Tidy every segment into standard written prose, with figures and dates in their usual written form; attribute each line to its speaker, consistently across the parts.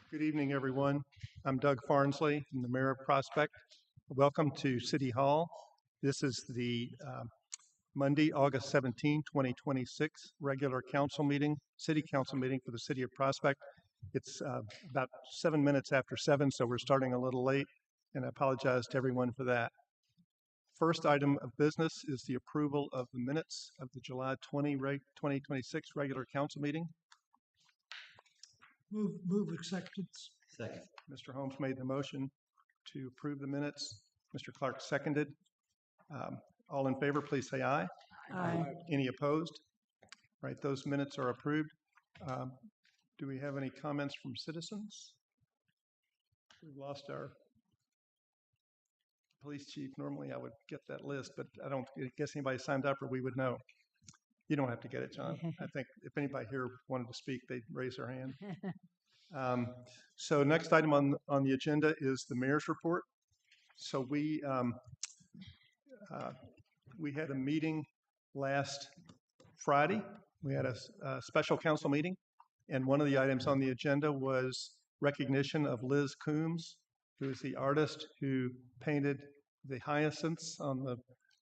Speaker 1: Good evening, everyone. I'm Doug Farnsley, I'm the Mayor of Prospect. Welcome to City Hall. This is the Monday, August 17, 2026 regular council meeting, city council meeting for the city of Prospect. It's about 7 minutes after 7, so we're starting a little late, and I apologize to everyone for that. First item of business is the approval of the minutes of the July 2026 regular council meeting.
Speaker 2: Move acceptance.
Speaker 3: Second.
Speaker 1: Mr. Holmes made the motion to approve the minutes. Mr. Clark seconded. All in favor, please say aye.
Speaker 2: Aye.
Speaker 1: Any opposed? Right, those minutes are approved. Do we have any comments from citizens? We've lost our police chief. Normally I would get that list, but I guess anybody signed up or we would know. You don't have to get it, John. I think if anybody here wanted to speak, they'd raise their hand. So next item on the agenda is the mayor's report. So we had a meeting last Friday. We had a special council meeting, and one of the items on the agenda was recognition of Liz Coombs, who is the artist who painted the hyacinths on the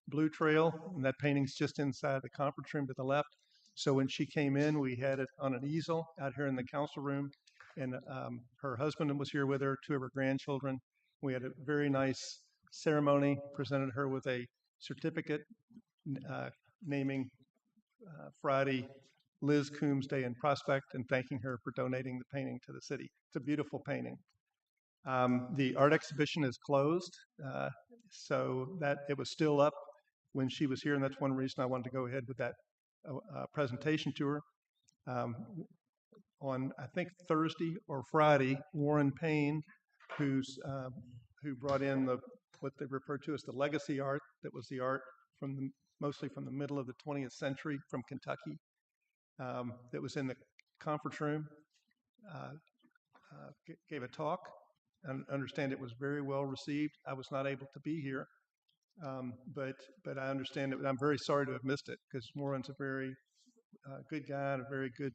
Speaker 1: Blue Trail, and that painting's just inside the conference room to the left. So when she came in, we had it on an easel out here in the council room, and her husband was here with her, two of her grandchildren. We had a very nice ceremony, presented her with a certificate naming Friday Liz Coombs Day in Prospect and thanking her for donating the painting to the city. It's a beautiful painting. The art exhibition is closed, so that it was still up when she was here, and that's one reason I wanted to go ahead with that presentation to her. On, I think, Thursday or Friday, Warren Payne, who brought in what they refer to as the legacy art, that was the art mostly from the middle of the 20th century from Kentucky, that was in the conference room, gave a talk. I understand it was very well received. I was not able to be here, but I understand it. I'm very sorry to have missed it because Warren's a very good guy and a very good,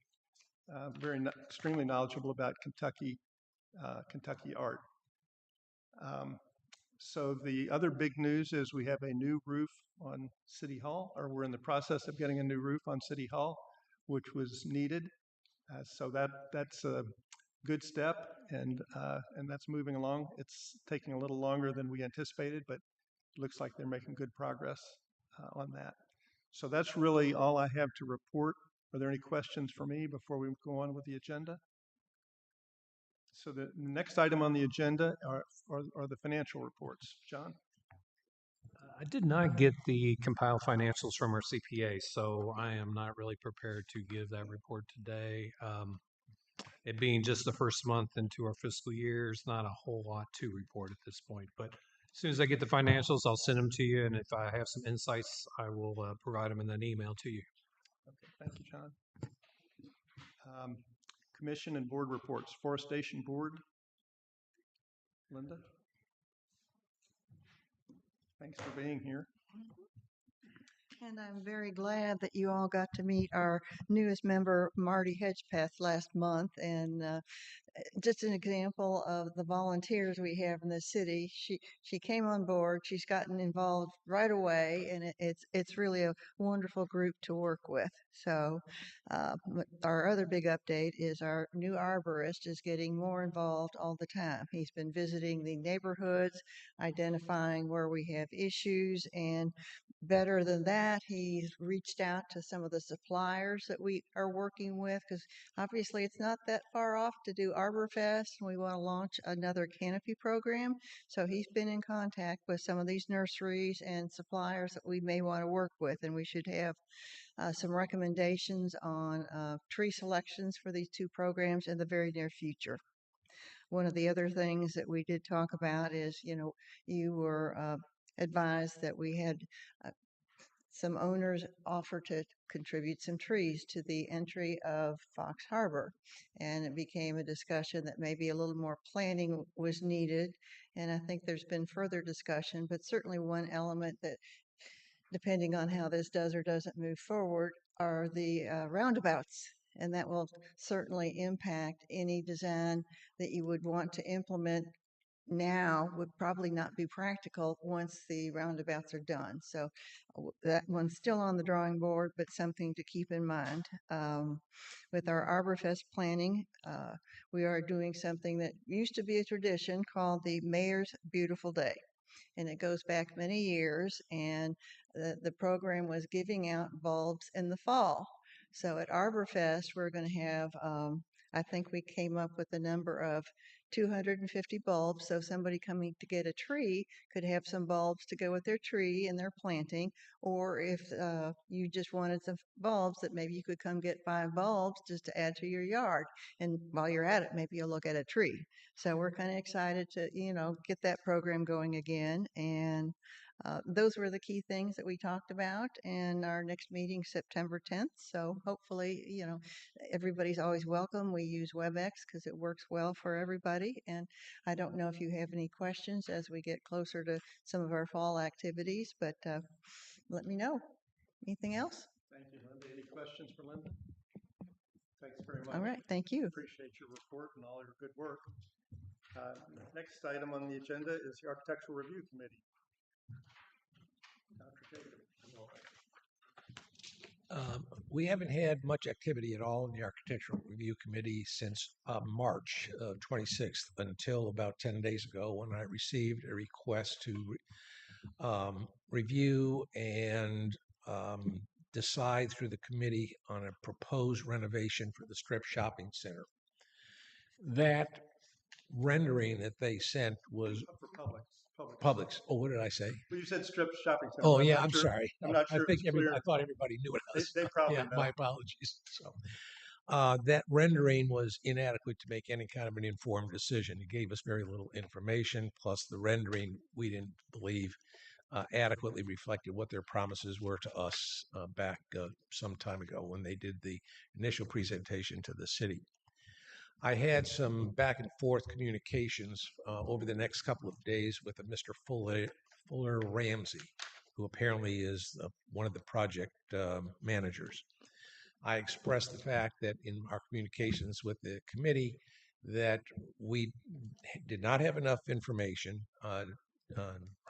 Speaker 1: extremely knowledgeable about Kentucky art. So the other big news is we have a new roof on City Hall, or we're in the process of getting a new roof on City Hall, which was needed. So that's a good step, and that's moving along. It's taking a little longer than we anticipated, but it looks like they're making good progress on that. So that's really all I have to report. Are there any questions for me before we go on with the agenda? So the next item on the agenda are the financial reports. John?
Speaker 4: I did not get the compiled financials from our CPA, so I am not really prepared to give that report today. It being just the first month into our fiscal year, there's not a whole lot to report at this point. But as soon as I get the financials, I'll send them to you, and if I have some insights, I will provide them in an email to you.
Speaker 1: Okay, thank you, John. Commission and board reports. Forestation Board. Linda? Thanks for being here.
Speaker 5: And I'm very glad that you all got to meet our newest member, Marty Hedgepeth, last month. And just an example of the volunteers we have in the city. She came on board. She's gotten involved right away, and it's really a wonderful group to work with. So our other big update is our new arborist is getting more involved all the time. He's been visiting the neighborhoods, identifying where we have issues, and better than that, he's reached out to some of the suppliers that we are working with, because obviously it's not that far off to do ArborFest, and we want to launch another canopy program. So he's been in contact with some of these nurseries and suppliers that we may want to work with, and we should have some recommendations on tree selections for these two programs in the very near future. One of the other things that we did talk about is, you were advised that we had some owners offer to contribute some trees to the entry of Fox Harbor. And it became a discussion that maybe a little more planning was needed. And I think there's been further discussion, but certainly one element that, depending on how this does or doesn't move forward, are the roundabouts. and that will certainly impact any design that you would want to implement now would probably not be practical once the roundabouts are done. So that one's still on the drawing board, but something to keep in mind. With our Arborfest planning, we are doing something that used to be a tradition called the Mayor's Beautiful Day. And it goes back many years, and the program was giving out bulbs in the fall. So at Arborfest, we're going to have, I think we came up with a number of 250 bulbs. So somebody coming to get a tree could have some bulbs to go with their tree and their planting. Or if you just wanted some bulbs, that maybe you could come get 5 bulbs just to add to your yard. And while you're at it, maybe you'll look at a tree. So we're kind of excited to, get that program going again. And those were the key things that we talked about. And our next meeting, September 10th. So hopefully, everybody's always welcome. We use WebEx because it works well for everybody. And I don't know if you have any questions as we get closer to some of our fall activities, but let me know. Anything else?
Speaker 1: Thank you, Linda. Any questions for Linda? Thanks very much.
Speaker 5: All right. Thank you.
Speaker 1: Appreciate your report and all your good work. Next item on the agenda is the Architectural Review Committee. Dr. Jacob.
Speaker 3: We haven't had much activity at all in the Architectural Review Committee since March 26th until about 10 days ago when I received a request to review and decide through the committee on a proposed renovation for the Strip Shopping Center. That rendering that they sent was
Speaker 1: For Publix.
Speaker 3: Publix. Oh, what did I say?
Speaker 1: Well, you said Strip Shopping Center.
Speaker 3: Oh, yeah, I'm sorry.
Speaker 1: I'm not sure.
Speaker 3: I thought everybody knew what I was.
Speaker 1: They probably
Speaker 3: Yeah,
Speaker 1: know.
Speaker 3: my apologies. So, that rendering was inadequate to make any kind of an informed decision. It gave us very little information. Plus, the rendering we didn't believe adequately reflected what their promises were to us back some time ago when they did the initial presentation to the city. I had some back and forth communications over the next couple of days with a Mr. Fuller Ramsey, who apparently is one of the project managers. I expressed the fact that in our communications with the committee that we did not have enough information.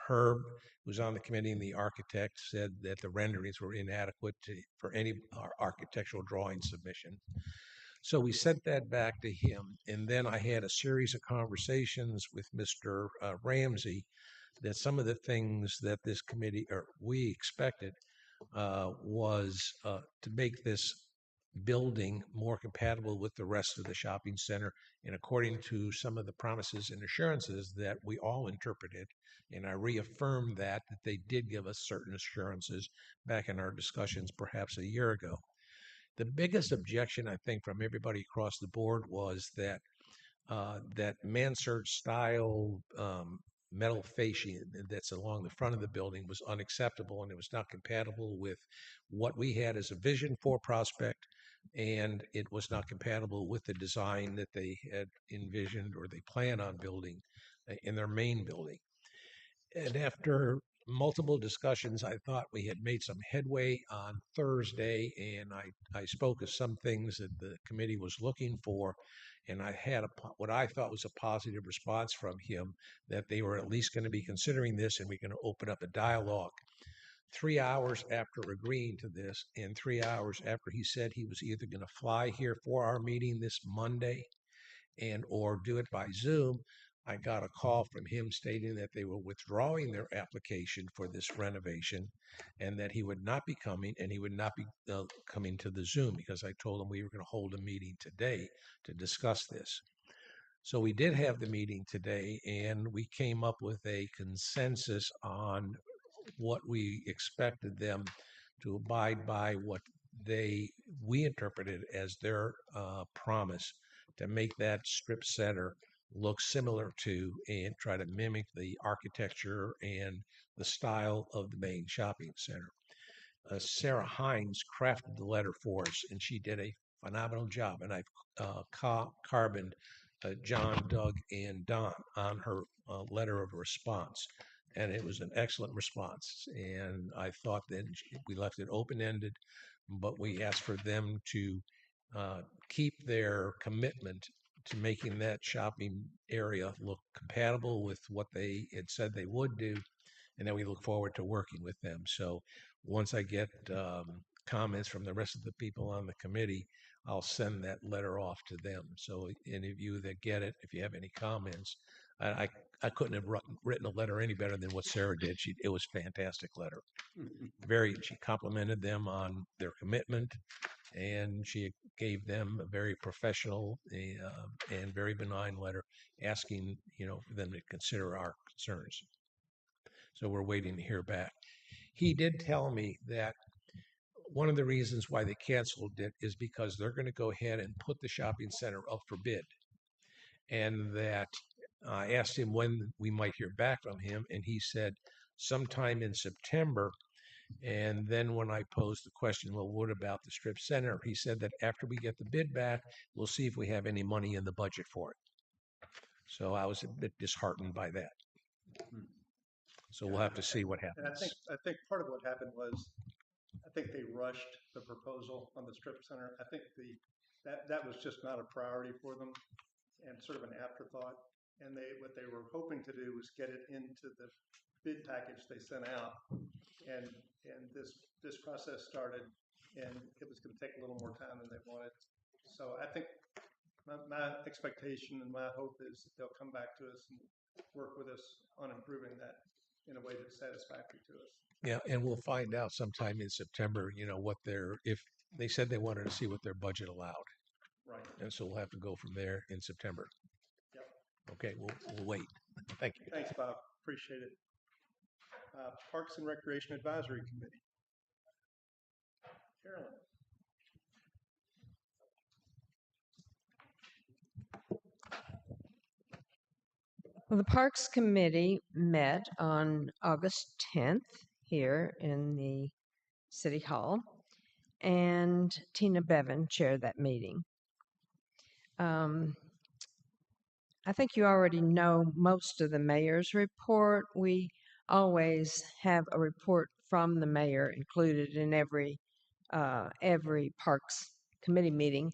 Speaker 3: Herb, who's on the committee, and the architect said that the renderings were inadequate for any architectural drawing submission. So we sent that back to him, and then I had a series of conversations with Mr. Ramsey that some of the things that this committee, or we expected, was to make this building more compatible with the rest of the shopping center, and according to some of the promises and assurances that we all interpreted, and I reaffirmed that they did give us certain assurances back in our discussions perhaps a year ago. The biggest objection, I think, from everybody across the board was that that mansard style metal fascia that's along the front of the building was unacceptable, and it was not compatible with what we had as a vision for Prospect, and it was not compatible with the design that they had envisioned or they plan on building in their main building. And after multiple discussions, I thought we had made some headway on Thursday, and I spoke of some things that the committee was looking for, and I had what I thought was a positive response from him that they were at least going to be considering this, and we're going to open up a dialogue. 3 hours after agreeing to this, and 3 hours after he said he was either going to fly here for our meeting this Monday and or do it by Zoom, I got a call from him stating that they were withdrawing their application for this renovation and that he would not be coming, and he would not be coming to the Zoom because I told him we were going to hold a meeting today to discuss this. So we did have the meeting today, and we came up with a consensus on what we expected them to abide by, what we interpreted as their promise to make that strip center look similar to and try to mimic the architecture and the style of the main shopping center. Sarah Hines crafted the letter for us, and she did a phenomenal job. And I've carboned John, Doug, and Don on her letter of response. And it was an excellent response. And I thought that we left it open-ended, but we asked for them to keep their commitment to making that shopping area look compatible with what they had said they would do, and then we look forward to working with them. So once I get comments from the rest of the people on the committee, I'll send that letter off to them. So any of you that get it, if you have any comments, I couldn't have written a letter any better than what Sarah did. It was a fantastic letter. She complimented them on their commitment, and she gave them a very professional and very benign letter asking, for them to consider our concerns. So we're waiting to hear back. He did tell me that one of the reasons why they canceled it is because they're going to go ahead and put the shopping center up for bid. And that I asked him when we might hear back from him, and he said sometime in September. And then when I posed the question, well, what about the strip center? He said that after we get the bid back, we'll see if we have any money in the budget for it. So I was a bit disheartened by that. So we'll have to see what
Speaker 1: And
Speaker 3: happens.
Speaker 1: I think part of what happened was, I think they rushed the proposal on the strip center. I think that was just not a priority for them and sort of an afterthought. And what they were hoping to do was get it into the bid package they sent out. And this process started, and it was going to take a little more time than they wanted. So I think my expectation and my hope is that they'll come back to us and work with us on improving that in a way that's satisfactory to us.
Speaker 3: Yeah, and we'll find out sometime in September, if they said they wanted to see what their budget allowed.
Speaker 1: Right.
Speaker 3: And so we'll have to go from there in September.
Speaker 1: Yep.
Speaker 3: Okay, we'll wait. Thank you.
Speaker 1: Thanks, Bob. Appreciate it. Parks and Recreation Advisory Committee. Carolyn.
Speaker 6: Well, the Parks Committee met on August 10th here in the City Hall, and Tina Bevan chaired that meeting. I think you already know most of the mayor's report. We always have a report from the mayor included in every Parks Committee meeting,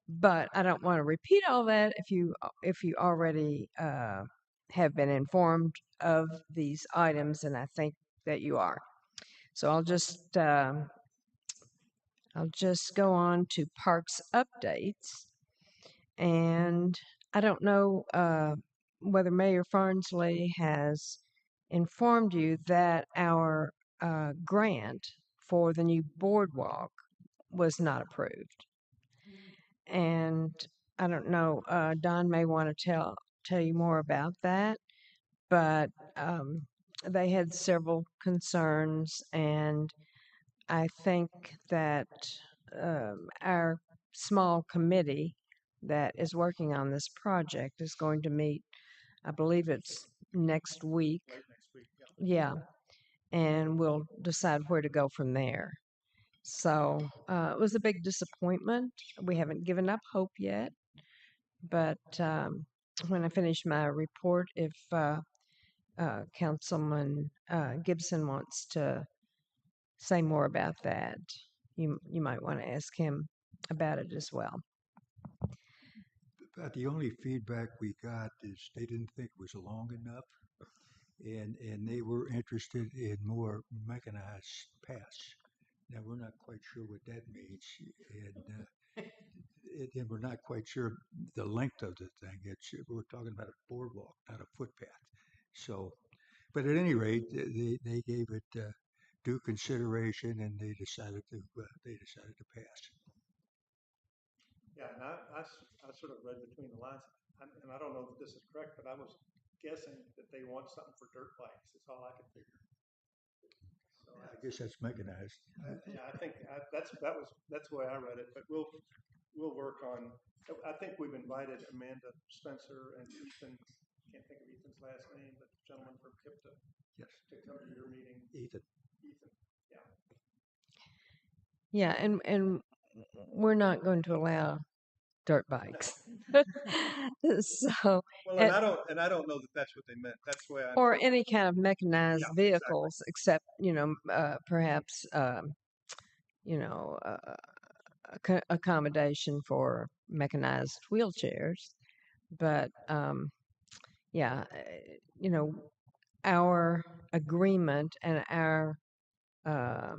Speaker 6: but I don't want to repeat all that if you already have been informed of these items, and I think that you are. So I'll just go on to parks updates, and I don't know whether Mayor Farnsley has informed you that our grant for the new boardwalk was not approved, and I don't know. Don may want to tell you more about that, but they had several concerns, and I think that our small committee that is working on this project is going to meet, I believe it's next week.
Speaker 1: Late next week. Yeah.
Speaker 6: Yeah, and we'll decide where to go from there. So it was a big disappointment. We haven't given up hope yet, but when I finish my report, if Councilman Gibson wants to say more about that, you might want to ask him about it as well.
Speaker 2: But the only feedback we got is they didn't think it was long enough, and they were interested in more mechanized paths. Now, we're not quite sure what that means, and we're not quite sure the length of the thing. We're talking about a boardwalk, not a footpath. So, but at any rate, they gave it due consideration, and they decided to pass.
Speaker 1: Yeah, and I sort of read between the lines, and I don't know if this is correct, but I was guessing that they want something for dirt bikes. That's all I could figure. So
Speaker 2: I guess that's mechanized.
Speaker 1: yeah, I think that's the way I read it. But we'll work on. I think we've invited Amanda Spencer and Ethan. Can't think of Ethan's last name, but the gentleman from KIPTA.
Speaker 2: Yes.
Speaker 1: To come to your meeting.
Speaker 2: Ethan.
Speaker 1: Yeah.
Speaker 6: Yeah, and we're not going to allow dirt bikes. So,
Speaker 1: Well, and I don't know that that's what they meant. That's the way I.
Speaker 6: or any kind of mechanized
Speaker 1: Yeah, exactly.
Speaker 6: vehicles, except perhaps accommodation for mechanized wheelchairs. But yeah, you know, our agreement and our uh,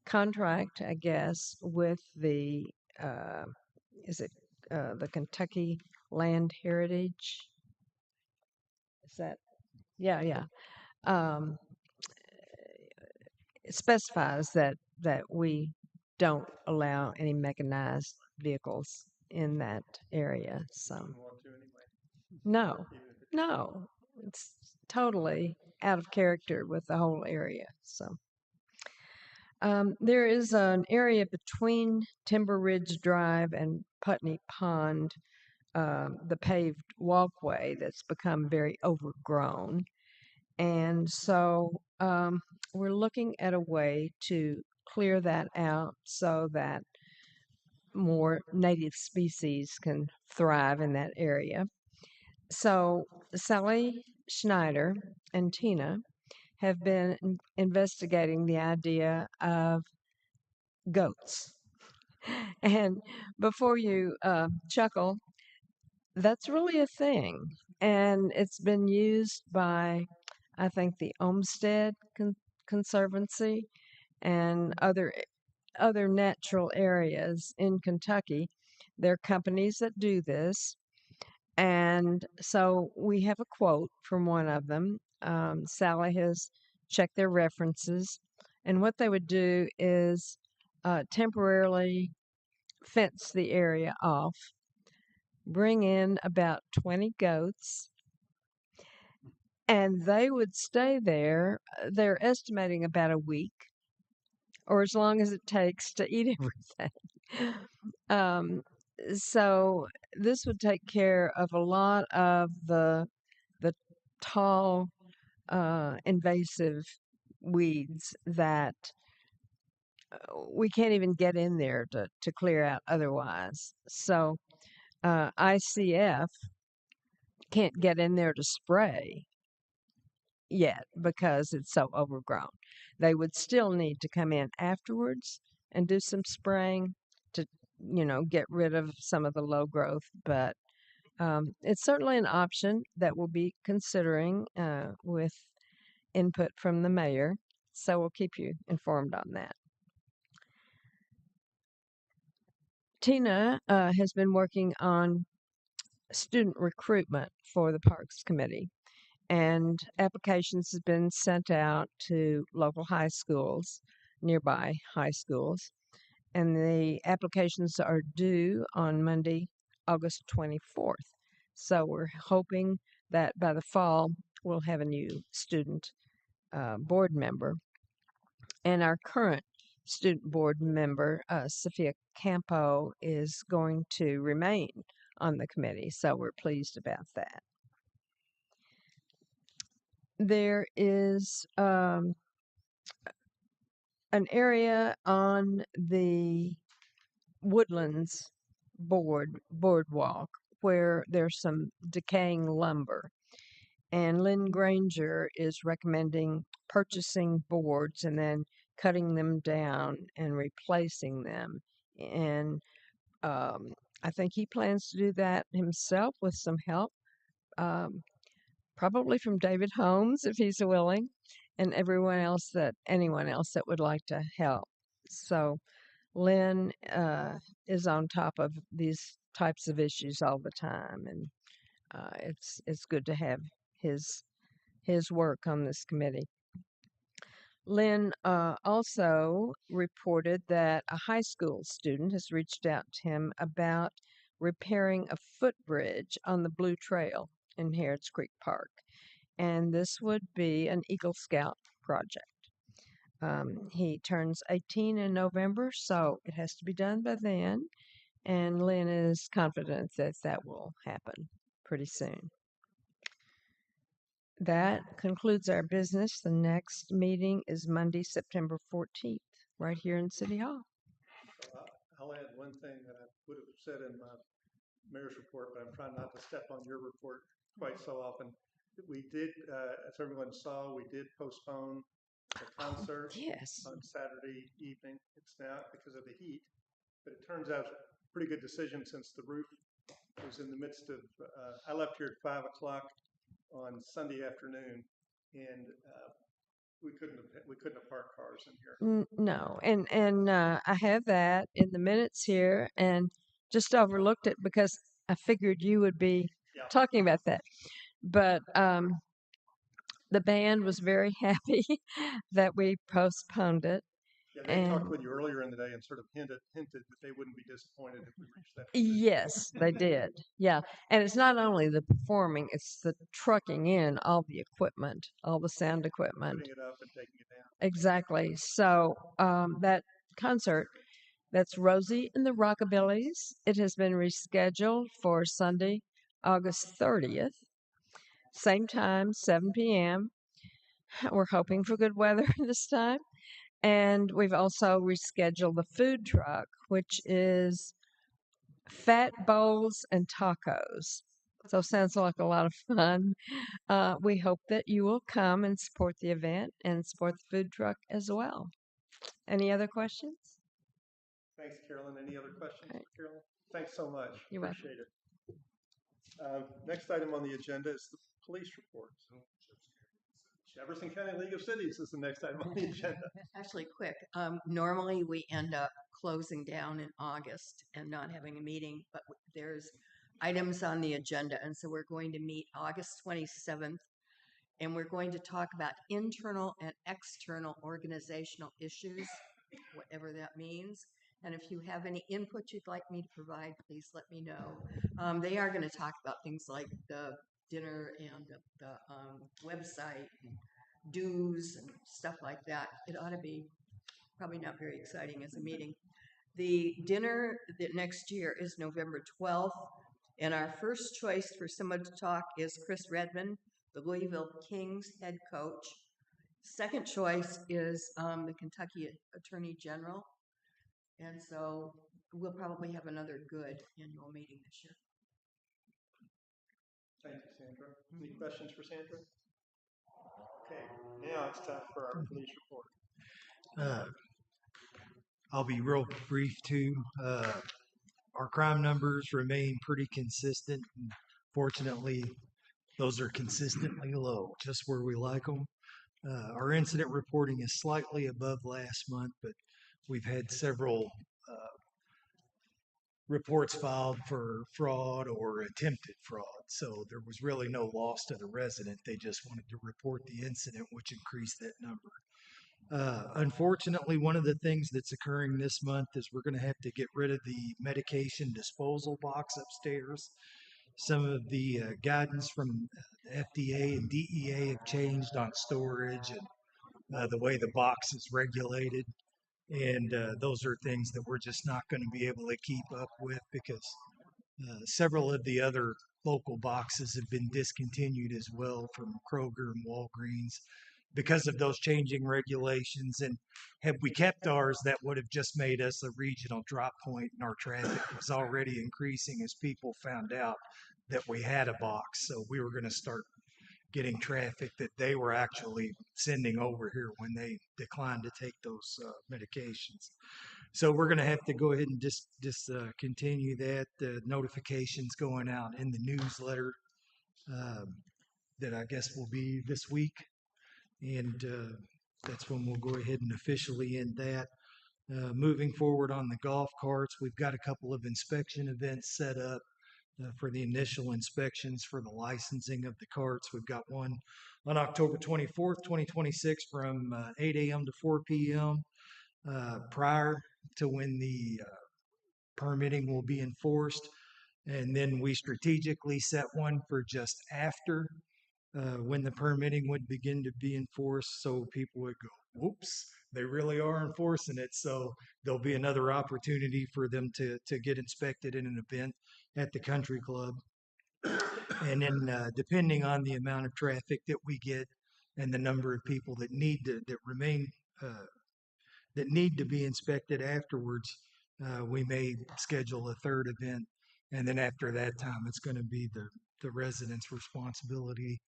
Speaker 6: contract, I guess, with the uh, is it the Kentucky Land Heritage? Is that yeah, yeah. Um, it specifies that we don't allow any mechanized vehicles in that area. So
Speaker 1: Wouldn't want to anyway,
Speaker 6: no,
Speaker 1: even if it.
Speaker 6: no, it's totally out of character with the whole area. So there is an area between Timber Ridge Drive and Putney Pond, the paved walkway that's become very overgrown. And so we're looking at a way to clear that out so that more native species can thrive in that area. So Sally Schneider and Tina have been investigating the idea of goats. And before you chuckle, that's really a thing. And it's been used by, I think, the Olmsted Conservancy and other natural areas in Kentucky. There are companies that do this. And so we have a quote from one of them. Sally has checked their references. And what they would do is temporarily fence the area off, bring in about 20 goats, and they would stay there. They're estimating about a week or as long as it takes to eat everything. um, so this would take care of a lot of the tall, invasive weeds that we can't even get in there to clear out otherwise. So ICF can't get in there to spray yet because it's so overgrown. They would still need to come in afterwards and do some spraying to, get rid of some of the low growth. But it's certainly an option that we'll be considering with input from the mayor. So we'll keep you informed on that. Tina has been working on student recruitment for the Parks Committee, and applications have been sent out to local high schools, nearby high schools, and the applications are due on Monday, August 24th. So we're hoping that by the fall we'll have a new student board member. And our current student board member, Sophia Campo, is going to remain on the committee. So we're pleased about that. There is an area on the Woodlands boardwalk where there's some decaying lumber. And Lynn Granger is recommending purchasing boards and then cutting them down and replacing them. And I think he plans to do that himself with some help, probably from David Holmes if he's willing, and anyone else that would like to help. So Lynn is on top of these types of issues all the time, and it's good to have his work on this committee. Lynn also reported that a high school student has reached out to him about repairing a footbridge on the Blue Trail in Harrods Creek Park. And this would be an Eagle Scout project. He turns 18 in November, so it has to be done by then. And Lynn is confident that that will happen pretty soon. That concludes our business. The next meeting is Monday, September 14th, right here in City Hall.
Speaker 1: I'll add one thing that I would have said in my mayor's report, but I'm trying not to step on your report quite so often. We did, as everyone saw, we did postpone the concert
Speaker 6: Yes.
Speaker 1: on Saturday evening. It's now, because of the heat, but it turns out it's a pretty good decision since the roof was in the midst of, I left here at 5 o'clock on Sunday afternoon, and we couldn't have parked cars in here.
Speaker 6: No, and I have that in the minutes here, and just overlooked it because I figured you would be
Speaker 1: Yeah.
Speaker 6: talking about that. But the band was very happy that we postponed it.
Speaker 1: Yeah, they
Speaker 6: And
Speaker 1: talked with you earlier in the day and sort of hinted that they wouldn't be disappointed if we reached that
Speaker 6: yes, they did. Yeah, and it's not only the performing; it's the trucking in all the equipment, all the sound equipment.
Speaker 1: putting it up and taking it down.
Speaker 6: Exactly. So that concert, that's Rosie and the Rockabillys. It has been rescheduled for Sunday, August 30th, same time, 7 p.m. We're hoping for good weather this time. And we've also rescheduled the food truck, which is Fat Bowls and Tacos. So sounds like a lot of fun. We hope that you will come and support the event and support the food truck as well. Any other questions?
Speaker 1: Thanks, Carolyn. Any other questions
Speaker 6: All right.
Speaker 1: for Carolyn? Thanks so much.
Speaker 6: You're welcome.
Speaker 1: Appreciate it. Next item on the agenda is the police report. Jefferson County League of Cities is the next item on the agenda.
Speaker 7: Actually, quick. Normally, we end up closing down in August and not having a meeting, but there's items on the agenda, and so we're going to meet August 27th, and we're going to talk about internal and external organizational issues, whatever that means. And if you have any input you'd like me to provide, please let me know. They are going to talk about things like the dinner and the website and dues and stuff like that. It ought to be probably not very exciting as a meeting. The dinner that next year is November 12th, and our first choice for someone to talk is Chris Redmond, the Louisville Kings head coach. Second choice is the Kentucky Attorney General, and so we'll probably have another good annual meeting this year.
Speaker 1: Thank you, Sandra. Any questions for Sandra? Okay, now it's time for our police report.
Speaker 8: I'll be real brief too. Our crime numbers remain pretty consistent. And fortunately, those are consistently low, just where we like them. Our incident reporting is slightly above last month, but we've had several reports filed for fraud or attempted fraud. So there was really no loss to the resident. They just wanted to report the incident, which increased that number. Unfortunately, one of the things that's occurring this month is we're going to have to get rid of the medication disposal box upstairs. Some of the guidance from FDA and DEA have changed on storage and the way the box is regulated. And those are things that we're just not going to be able to keep up with because several of the other local boxes have been discontinued as well from Kroger and Walgreens because of those changing regulations. And had we kept ours, that would have just made us a regional drop point, and our traffic was already increasing as people found out that we had a box. So we were going to start getting traffic that they were actually sending over here when they declined to take those medications. So we're going to have to go ahead and just continue that. The notifications going out in the newsletter that I guess will be this week. And that's when we'll go ahead and officially end that. Moving forward on the golf carts, we've got a couple of inspection events set up for the initial inspections for the licensing of the carts. We've got one on October 24th, 2026 from 8 a.m. to 4 p.m. Prior to when the permitting will be enforced. And then we strategically set one for just after when the permitting would begin to be enforced, so people would go, whoops, they really are enforcing it. So there'll be another opportunity for them to get inspected in an event at the country club. And then depending on the amount of traffic that we get and the number of people that need to be inspected afterwards, we may schedule a third event. And then after that time, it's going to be the residents' responsibility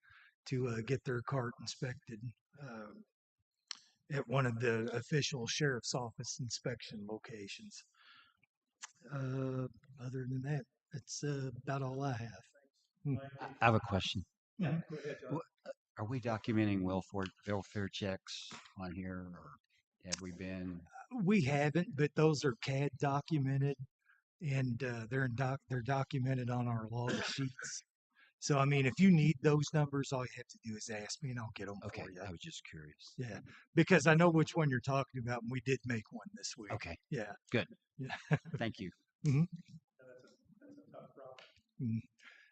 Speaker 8: to get their cart inspected at one of the official sheriff's office inspection locations. Other than that, that's about all I have.
Speaker 9: I have a question.
Speaker 1: Yeah, go ahead, John.
Speaker 9: Are we documenting welfare checks on here, or have we been?
Speaker 8: We haven't, but those are CAD documented, and they're documented on our log sheets. So I mean, if you need those numbers, all you have to do is ask me, and I'll get them
Speaker 9: Okay,
Speaker 8: for you.
Speaker 9: I was just curious.
Speaker 8: Yeah, because I know which one you're talking about, and we did make one this week.
Speaker 9: Okay,
Speaker 8: Yeah.
Speaker 9: good.
Speaker 8: Yeah.
Speaker 9: Thank you.
Speaker 8: hmm
Speaker 1: That's a tough problem.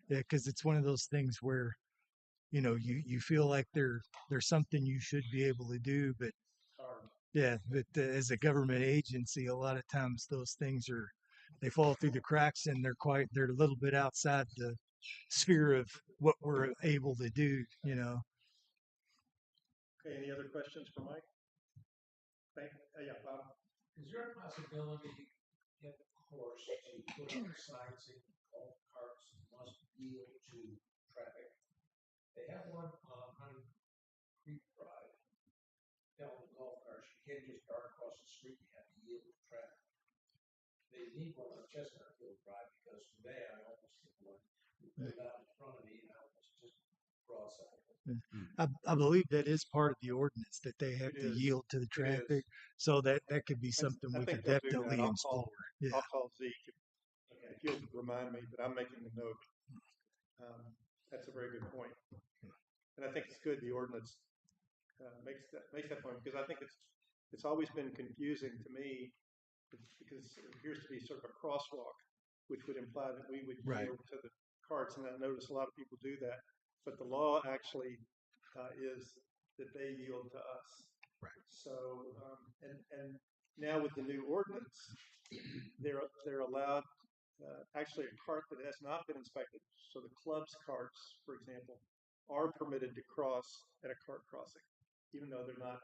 Speaker 8: Yeah, because it's one of those things where, you feel like there's something you should be able to do, but yeah, but as a government agency, a lot of times those things they fall through the cracks, and they're a little bit outside the sphere of what we're able to do.
Speaker 1: Okay, any other questions for Mike? Yeah, Bob.
Speaker 3: Is there a possibility in the course to put up signs saying golf carts must yield to traffic? They have one on Honey Creek Drive. Down the golf carts, you can't just dart across the street, you have to yield to traffic. They need one on Chestnut Hill Drive because today I almost hit one. You put it out in front of me and I almost just broadside.
Speaker 8: I believe that is part of the ordinance that they have
Speaker 1: It
Speaker 8: to
Speaker 1: is.
Speaker 8: yield to the
Speaker 1: It
Speaker 8: traffic. So that could be something
Speaker 1: I
Speaker 8: we
Speaker 1: think
Speaker 8: could
Speaker 1: they'll do that.
Speaker 8: definitely
Speaker 1: I'll
Speaker 8: explore. Yeah.
Speaker 1: I'll call Zeke if you'll remind me, but I'm making a note. That's a very good point. And I think it's good the ordinance makes that point, because I think it's always been confusing to me because it appears to be sort of a crosswalk, which would imply that we would
Speaker 8: Right.
Speaker 1: yield to the carts, and I notice a lot of people do that. But the law actually is that they yield to us.
Speaker 8: Right.
Speaker 1: So and now with the new ordinance, they're allowed actually a cart that has not been inspected. So the club's carts, for example, are permitted to cross at a cart crossing, even though they're not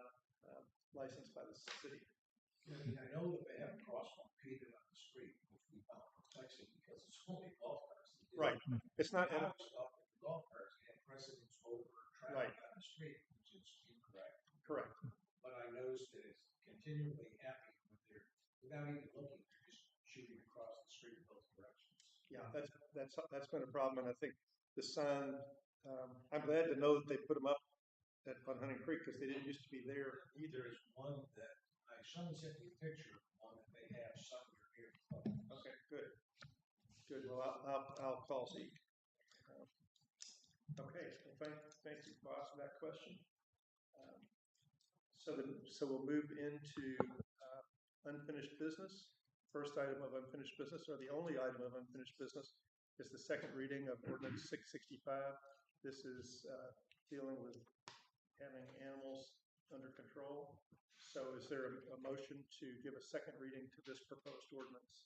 Speaker 1: licensed by the city.
Speaker 3: I know that they have a crosswalk painted on the street, which we found perplexing because it's only golf carts.
Speaker 1: Right. It's not.
Speaker 3: Now it's up to the golf carts and precedence over traffic on the street, which is incorrect.
Speaker 1: Correct.
Speaker 3: But I noticed that it's continually happening when they're, without even looking, they're just shooting across the street in both directions.
Speaker 1: Yeah, that's been a problem, and I think the sign. I'm glad to know that they put them up on Hunting Creek because they didn't used to be there either.
Speaker 3: There's one that someone sent me a picture of one that they have somewhere here.
Speaker 1: Okay, good. Well, I'll call Zeke. Okay. Well, thank you, Boss, for that question. So we'll move into unfinished business. First item of unfinished business, or the only item of unfinished business, is the second reading of Ordinance 665. This is dealing with having animals under control. So is there a motion to give a second reading to this proposed ordinance?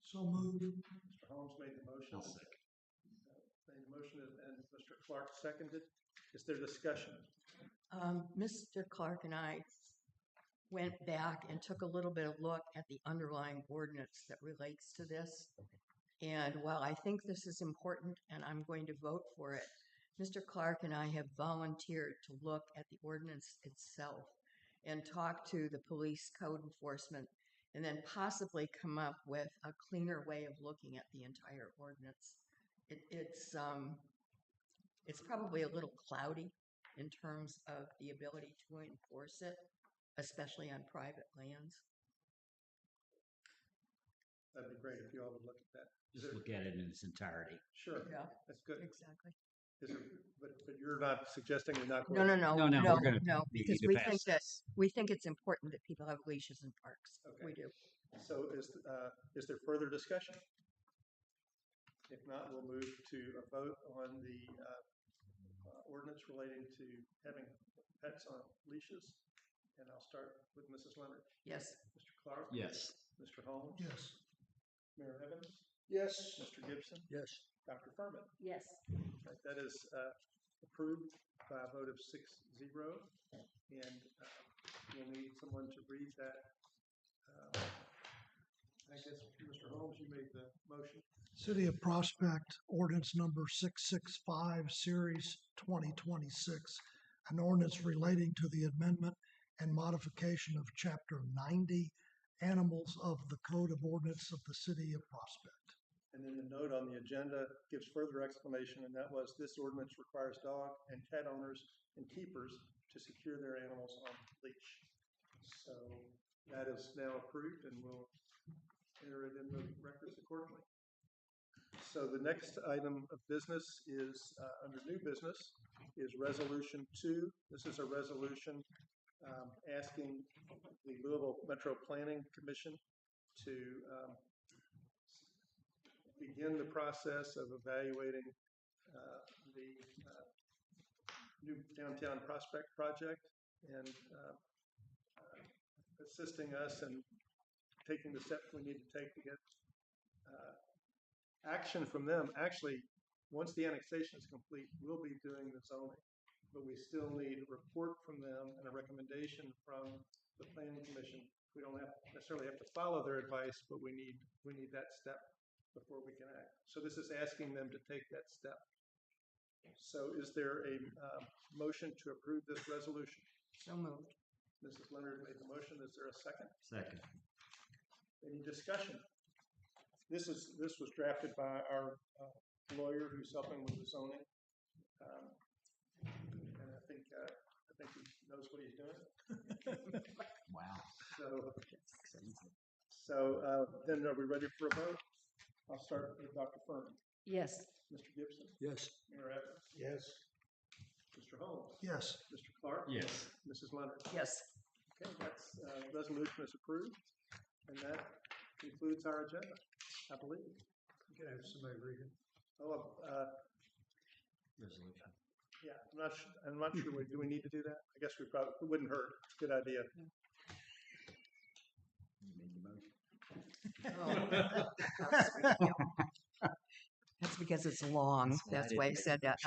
Speaker 10: So moved.
Speaker 1: Mr. Holmes made the motion. Made the motion, and Mr. Clark seconded. Is there discussion?
Speaker 7: Mr. Clark and I went back and took a little bit of look at the underlying ordinance that relates to this. And while I think this is important and I'm going to vote for it, Mr. Clark and I have volunteered to look at the ordinance itself and talk to the police code enforcement and then possibly come up with a cleaner way of looking at the entire ordinance. It's probably a little cloudy in terms of the ability to enforce it, especially on private lands.
Speaker 1: That'd be great if you all would look at that.
Speaker 9: Just look at it in its entirety.
Speaker 1: Sure.
Speaker 7: Yeah,
Speaker 1: That's good.
Speaker 7: exactly.
Speaker 1: But you're not suggesting you're not
Speaker 7: No,
Speaker 1: going
Speaker 7: no, no,
Speaker 9: No,
Speaker 7: no,
Speaker 9: we're gonna
Speaker 7: no,
Speaker 9: need
Speaker 7: because
Speaker 9: to pass this.
Speaker 7: we think it's important that people have leashes in parks.
Speaker 1: Okay.
Speaker 7: We do.
Speaker 1: So is there further discussion? If not, we'll move to a vote on the ordinance relating to having pets on leashes. And I'll start with Mrs. Leonard.
Speaker 7: Yes.
Speaker 1: Mr. Clark?
Speaker 9: Yes.
Speaker 1: Mr. Holmes?
Speaker 10: Yes.
Speaker 1: Mayor Evans?
Speaker 10: Yes.
Speaker 1: Mr. Gibson?
Speaker 8: Yes.
Speaker 1: Dr. Furman?
Speaker 7: Yes.
Speaker 1: Right, that is approved by a vote of 6-0. And we'll need someone to read that. I guess, Mr. Holmes, you made the motion.
Speaker 10: City of Prospect Ordinance Number 665, Series 2026, an ordinance relating to the amendment and modification of Chapter 90 animals of the Code of Ordinance of the City of Prospect.
Speaker 1: And then the note on the agenda gives further explanation, and that was this ordinance requires dog and cat owners and keepers to secure their animals on leash. So that is now approved, and we'll enter it in the records accordingly. So the next item of business is, under new business, is Resolution 2. This is a resolution asking the Louisville Metro Planning Commission to begin the process of evaluating the new downtown Prospect project and assisting us in taking the steps we need to take to get action from them. Actually, once the annexation is complete, we'll be doing the zoning, but we still need a report from them and a recommendation from the Planning Commission. We don't necessarily have to follow their advice, but we need that step before we can act. So this is asking them to take that step. So is there a motion to approve this resolution?
Speaker 7: So moved.
Speaker 1: Mrs. Leonard made the motion. Is there a second?
Speaker 9: Second.
Speaker 1: Any discussion? This was drafted by our lawyer who's helping with the zoning, and I think he knows what he's doing.
Speaker 9: Wow.
Speaker 1: So then are we ready for a vote? I'll start with Dr. Furman.
Speaker 7: Yes.
Speaker 1: Mr. Gibson.
Speaker 2: Yes.
Speaker 1: Mayor Evans.
Speaker 8: Yes.
Speaker 1: Mr. Holmes.
Speaker 10: Yes.
Speaker 1: Mr. Clark.
Speaker 9: Yes.
Speaker 1: Mrs. Leonard.
Speaker 7: Yes.
Speaker 1: Okay, that's resolution is approved, and that concludes our agenda, I believe.
Speaker 2: Can I have somebody read it?
Speaker 1: Oh,
Speaker 9: Resolution.
Speaker 1: yeah, I'm not sure. Do we need to do that? I guess it wouldn't hurt. Good idea.
Speaker 9: You made the motion.
Speaker 7: That's because it's long. That's why I
Speaker 9: didn't
Speaker 7: said that.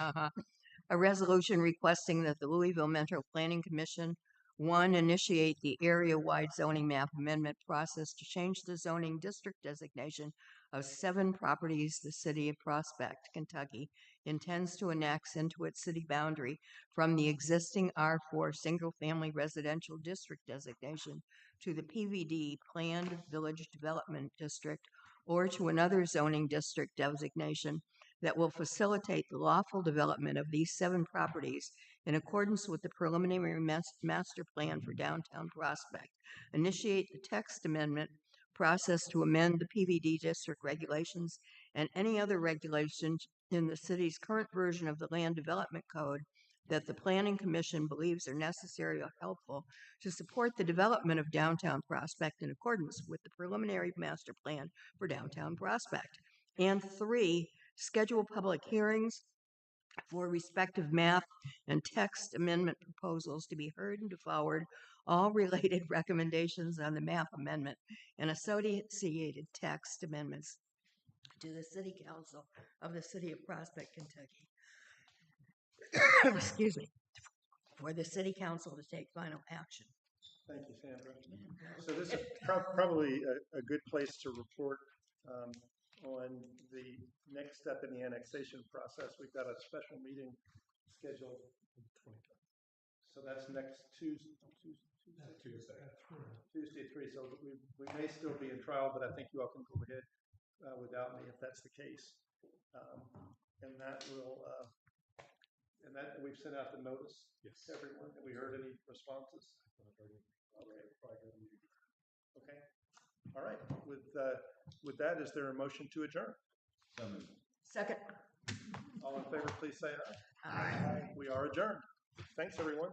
Speaker 7: A resolution requesting that the Louisville Metro Planning Commission, one, initiate the area-wide zoning map amendment process to change the zoning district designation of 7 properties the city of Prospect, Kentucky, intends to annex into its city boundary from the existing R4 single-family residential district designation to the PVD Planned Village Development District, or to another zoning district designation that will facilitate the lawful development of these 7 properties in accordance with the preliminary master plan for downtown Prospect. Initiate the text amendment process to amend the PVD district regulations and any other regulations in the city's current version of the Land Development Code that the Planning Commission believes are necessary or helpful to support the development of downtown Prospect in accordance with the preliminary master plan for downtown Prospect. And 3, schedule public hearings for respective map and text amendment proposals to be heard and to forward all related recommendations on the map amendment and associated text amendments to the City Council of the City of Prospect, Kentucky. Excuse me. For the City Council to take final action.
Speaker 1: Thank you, Sandra. So this is probably a good place to report on the next step in the annexation process. We've got a special meeting scheduled. So that's next Tuesday at 3. So we may still be in trial, but I think you all can go ahead without me if that's the case. And that will, and that we've sent out the notice to everyone. Have we heard any responses? Okay. All right. With that, is there a motion to adjourn?
Speaker 9: So moved.
Speaker 7: Second.
Speaker 1: All in favor, please say aye.
Speaker 7: Aye.
Speaker 1: We are adjourned. Thanks, everyone.